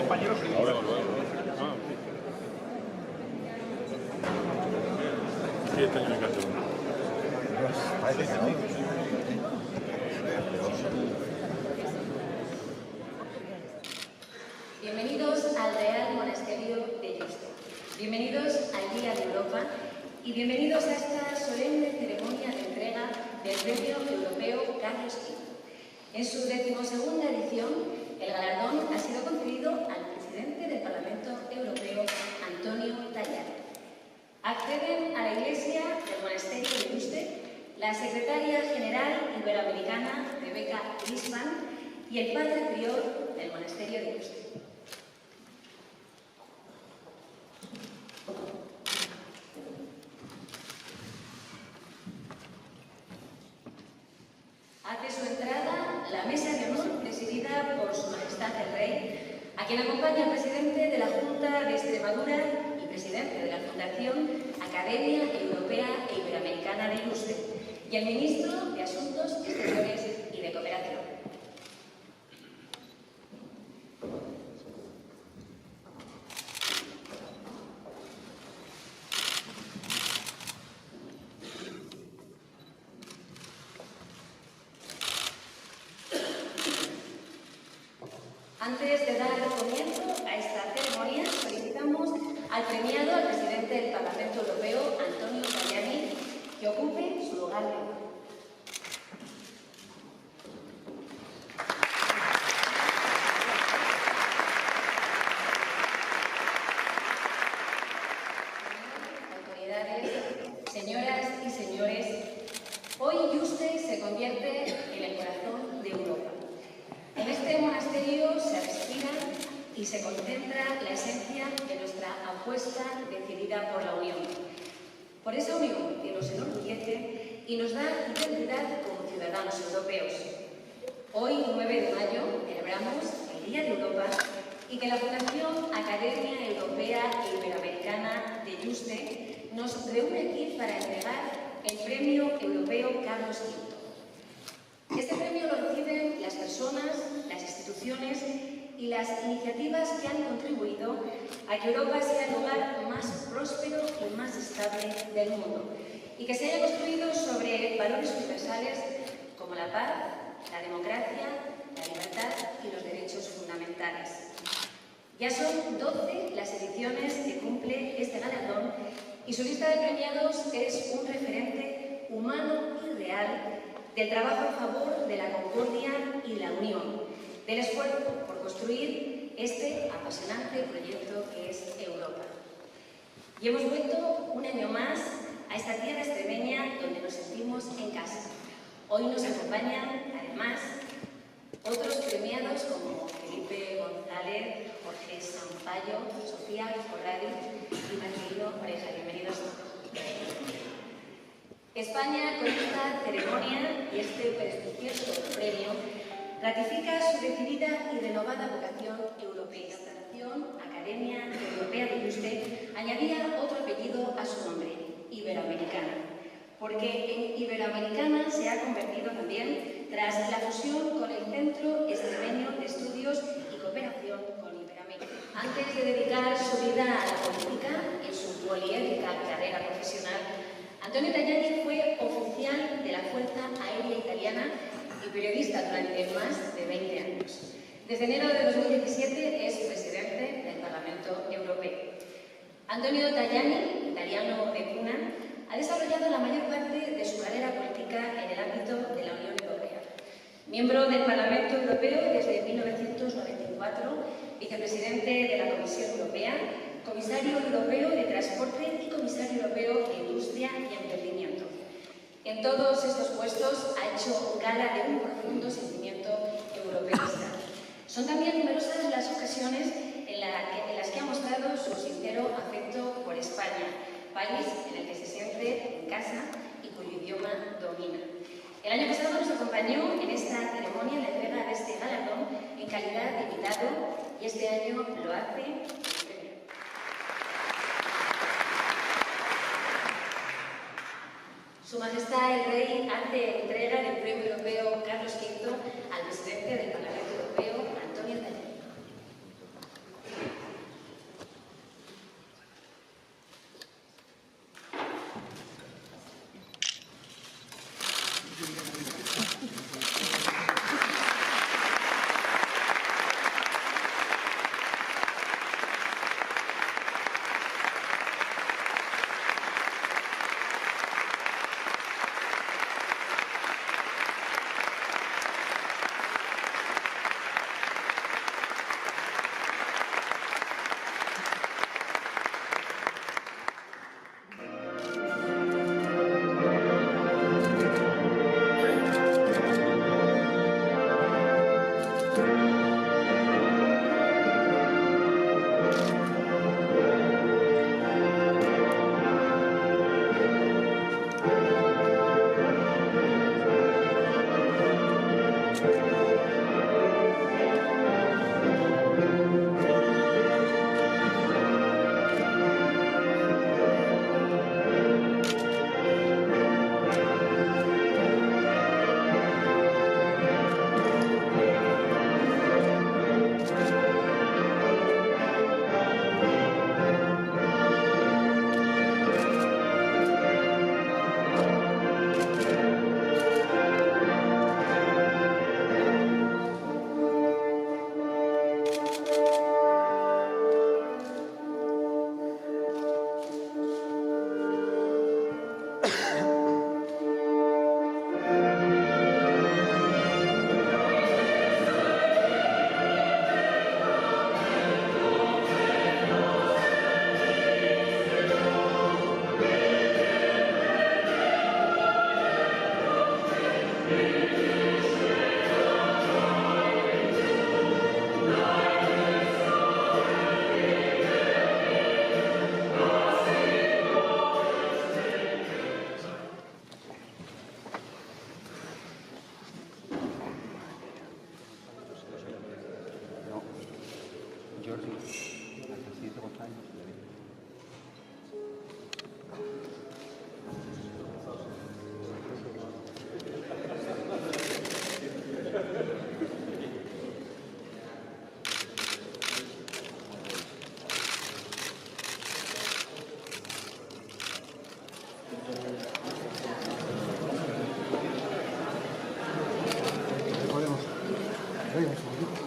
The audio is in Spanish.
compañero primero. Ahora, ah, sí, este año me encanta. Parece que no. Bienvenidos al Real Monasterio de Yuste. Bienvenidos al Día de Europa y bienvenidos a esta solemne ceremonia de entrega del Premio Europeo Carlos V. En su 12ª edición, el galardón ha sido concedido al presidente del Parlamento Europeo, Antonio Tajani. Acceden a la Iglesia del Monasterio de Yuste la secretaria general iberoamericana Rebecca Grisman y el padre prior del Monasterio de Yuste. Hace su entrada la mesa de honor presidida por Su Majestad el Rey, a quien acompaña el presidente de la Junta de Extremadura y presidente de la Fundación Academia Europea e Iberoamericana de Yuste, y el ministro de Asuntos Exteriores y de Cooperación. Antes de dar comienzo a esta ceremonia, solicitamos al premiado, al presidente del Parlamento Europeo, Antonio Tajani, que ocupe su lugar de honor. Autoridades, señoras y señores, hoy Yuste se convierte en el corazón de Europa. En este monasterio se respira y se concentra la esencia de nuestra apuesta decidida por la unión. Por esa unión que nos enorgullece y nos da identidad como ciudadanos europeos. Hoy, 9 de mayo, celebramos el Día de Europa y que la Fundación Academia Europea e Iberoamericana de Yuste nos reúne aquí para entregar el Premio Europeo Carlos V. Este premio lo reciben las personas, las instituciones y las iniciativas que han contribuido a que Europa sea el lugar más próspero y más estable del mundo y que se haya construido sobre valores universales como la paz, la democracia, la libertad y los derechos fundamentales. Ya son 12 las ediciones que cumple este galardón y su lista de premiados es un referente humano y real del trabajo a favor de la concordia y la unión, del esfuerzo por construir este apasionante proyecto que es Europa. Y hemos vuelto un año más a esta tierra extremeña donde nos sentimos en casa. Hoy nos acompañan, además, otros premiados como Felipe González, Jorge Sampaio, Sofía Corradi y Marcelino Oreja. Bienvenidos todos. España, con esta ceremonia y este prestigioso premio, ratifica su decidida y renovada vocación europea. La Fundación Academia Europea de Yuste añadía otro apellido a su nombre, Iberoamericana, porque en Iberoamericana se ha convertido también tras la fusión con el Centro Extremeño de Estudios y Cooperación con Iberoamérica. Antes de dedicar su vida a la política en su poliédrica carrera profesional, Antonio Tajani fue oficial de la Fuerza Aérea Italiana y periodista durante más de 20 años. Desde enero de 2017 es presidente del Parlamento Europeo. Antonio Tajani, italiano de cuna, ha desarrollado la mayor parte de su carrera política en el ámbito de la Unión Europea. Miembro del Parlamento Europeo desde 1994, vicepresidente de la Comisión Europea, comisario europeo de Transporte y comisario europeo de Industria y Emprendimiento. En todos estos puestos ha hecho gala de un profundo sentimiento europeísta. Son también numerosas las ocasiones en las que ha mostrado su sincero afecto por España, país en el que se siente en casa y cuyo idioma domina. El año pasado nos acompañó en esta ceremonia en la entrega de este galardón en calidad de invitado y este año lo hace. Su Majestad el Rey hace entrega del Premio Europeo Carlos V al presidente del Parlamento Europeo, Antonio Tajani. Jordi, necesito acompañar. Venga, un segundito.